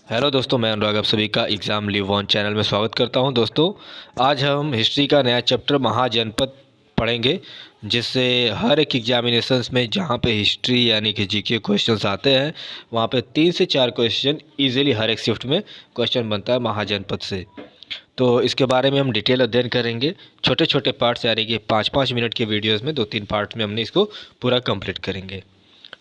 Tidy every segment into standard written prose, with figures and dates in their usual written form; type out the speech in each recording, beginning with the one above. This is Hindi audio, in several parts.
हेलो दोस्तों, मैं अनुराग आप सभी का एग्ज़ाम लिव ऑन चैनल में स्वागत करता हूं। दोस्तों, आज हम हिस्ट्री का नया चैप्टर महाजनपद पढ़ेंगे, जिससे हर एक एग्जामिनेशंस में जहां पे हिस्ट्री यानी कि जीके क्वेश्चंस आते हैं, वहां पे 3 से 4 क्वेश्चन इजीली हर एक शिफ्ट में क्वेश्चन बनता है महाजनपद से। तो इसके बारे में हम डिटेल अध्ययन करेंगे। छोटे छोटे पार्ट्स यानी कि 5-5 मिनट के वीडियोज़ में 2-3 पार्ट में हमने इसको पूरा कंप्लीट करेंगे।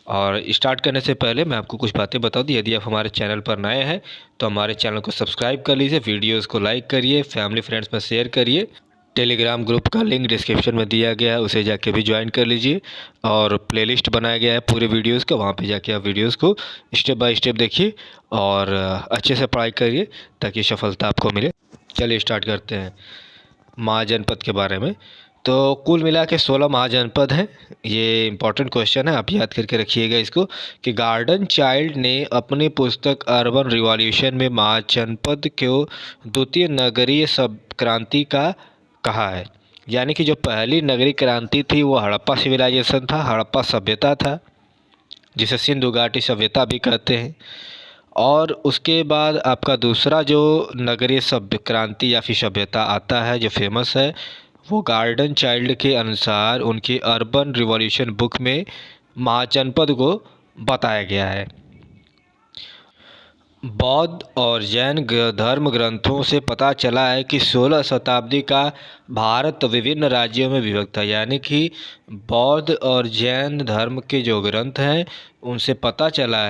और स्टार्ट करने से पहले मैं आपको कुछ बातें बता दूं। यदि आप हमारे चैनल पर नए हैं तो हमारे चैनल को सब्सक्राइब कर लीजिए, वीडियोस को लाइक करिए, फैमिली फ्रेंड्स में शेयर करिए। टेलीग्राम ग्रुप का लिंक डिस्क्रिप्शन में दिया गया है, उसे जाके भी ज्वाइन कर लीजिए। और प्लेलिस्ट बनाया गया है पूरे वीडियोस का, वहाँ पे जाके आप वीडियोस को स्टेप बाय स्टेप देखिए और अच्छे से पढ़ाई करिए ताकि सफलता आपको मिले। चलिए स्टार्ट करते हैं महाजनपद के बारे में। तो कुल मिला के 16 महाजनपद हैं। ये इम्पोर्टेंट क्वेश्चन है, आप याद करके रखिएगा इसको कि गार्डन चाइल्ड ने अपनी पुस्तक अर्बन रिवॉल्यूशन में महाजनपद को द्वितीय नगरीय सब क्रांति का कहा है। यानी कि जो पहली नगरीय क्रांति थी वो हड़प्पा सिविलाइजेशन था, हड़प्पा सभ्यता था, जिसे सिंधु घाटी सभ्यता भी कहते हैं। और उसके बाद आपका दूसरा जो नगरीय सभ्य क्रांति या फिर सभ्यता आता है जो फेमस है, वो गार्डन चाइल्ड के अनुसार उनकी अर्बन रिवॉल्यूशन बुक में महाजनपद को बताया गया है। बौद्ध और जैन धर्म ग्रंथों से पता चला है कि 16 शताब्दी का भारत विभिन्न राज्यों में विभक्त था। यानी कि बौद्ध और जैन धर्म के जो ग्रंथ हैं उनसे पता चला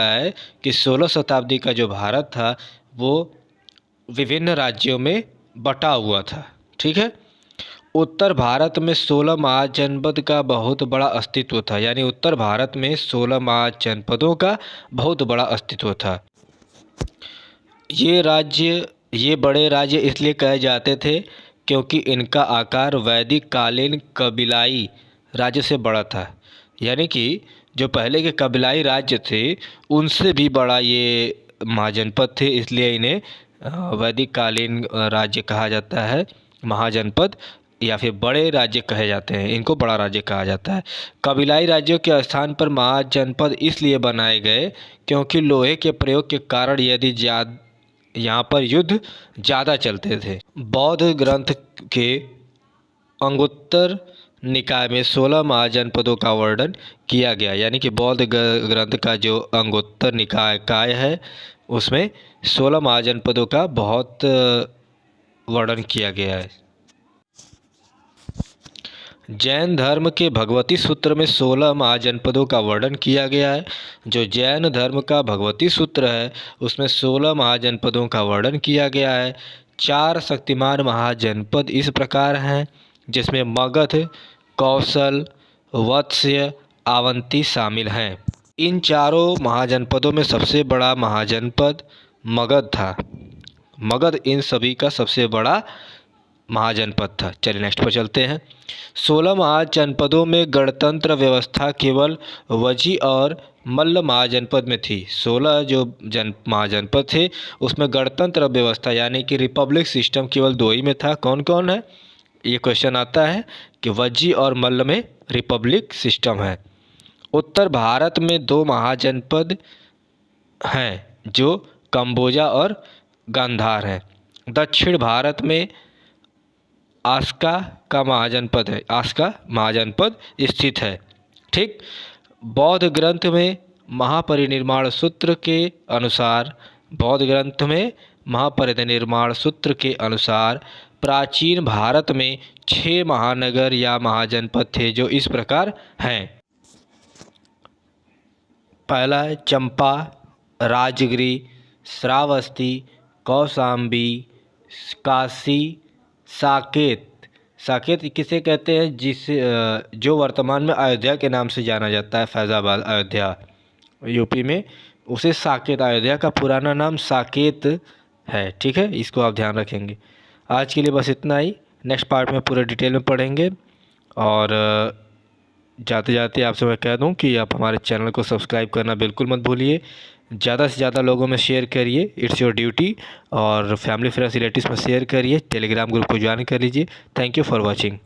है कि 16 शताब्दी का जो भारत था वो विभिन्न राज्यों में बटा हुआ था। ठीक है। उत्तर भारत में 16 महाजनपद का बहुत बड़ा अस्तित्व था। यानी उत्तर भारत में 16 महाजनपदों का बहुत बड़ा अस्तित्व था। ये बड़े राज्य इसलिए कहे जाते थे क्योंकि इनका आकार वैदिक कालीन कबीलाई राज्य से बड़ा था। यानी कि जो पहले के कबीलाई राज्य थे उनसे भी बड़ा ये महाजनपद थे, इसलिए इन्हें वैदिक कालीन राज्य कहा जाता है, महाजनपद, या फिर बड़े राज्य कहे जाते हैं, इनको बड़ा राज्य कहा जाता है। कबीलाई राज्यों के स्थान पर महाजनपद इसलिए बनाए गए क्योंकि लोहे के प्रयोग के कारण यदि यहाँ पर युद्ध ज़्यादा चलते थे। बौद्ध ग्रंथ के अंगुत्तर निकाय में 16 महाजनपदों का वर्णन किया गया। यानी कि बौद्ध ग्रंथ का जो अंगुत्तर निकाय है उसमें 16 महाजनपदों का बहुत वर्णन किया गया है। जैन धर्म के भगवती सूत्र में 16 महाजनपदों का वर्णन किया गया है। जो जैन धर्म का भगवती सूत्र है उसमें 16 महाजनपदों का वर्णन किया गया है। 4 शक्तिमान महाजनपद इस प्रकार हैं, जिसमें मगध, कौशल, वत्स्य, अवंती शामिल हैं। इन चारों महाजनपदों में सबसे बड़ा महाजनपद मगध था। मगध इन सभी का सबसे बड़ा महाजनपद था। चलिए नेक्स्ट पर चलते हैं। 16 महाजनपदों में गणतंत्र व्यवस्था केवल वजी और मल्ल महाजनपद में थी। 16 जो महाजनपद थे उसमें गणतंत्र व्यवस्था यानी कि रिपब्लिक सिस्टम केवल 2 ही में था। कौन कौन है? ये क्वेश्चन आता है कि वजी और मल्ल में रिपब्लिक सिस्टम है। उत्तर भारत में 2 महाजनपद हैं जो कंबोजा और गांधार हैं। दक्षिण भारत में आस्का का महाजनपद है, आस्का महाजनपद स्थित है। ठीक। बौद्ध ग्रंथ में महापरिनिर्वाण सूत्र के अनुसार प्राचीन भारत में 6 महानगर या महाजनपद थे जो इस प्रकार हैं। पहला है चंपा, राजगिरी, श्रावस्ती, कौशाम्बी, काशी, साकेत किसे कहते हैं? जो वर्तमान में अयोध्या के नाम से जाना जाता है, फैज़ाबाद अयोध्या यूपी में, उसे साकेत, अयोध्या का पुराना नाम साकेत है। ठीक है, इसको आप ध्यान रखेंगे। आज के लिए बस इतना ही। नेक्स्ट पार्ट में पूरे डिटेल में पढ़ेंगे। और जाते जाते आपसे मैं कह दूं कि आप हमारे चैनल को सब्सक्राइब करना बिल्कुल मत भूलिए। ज़्यादा से ज़्यादा लोगों में शेयर करिए, इट्स योर ड्यूटी। और फैमिली फ्रेंड्स रिलेटिव्स में शेयर करिए। टेलीग्राम ग्रुप को ज्वाइन कर लीजिए। Thank you for watching.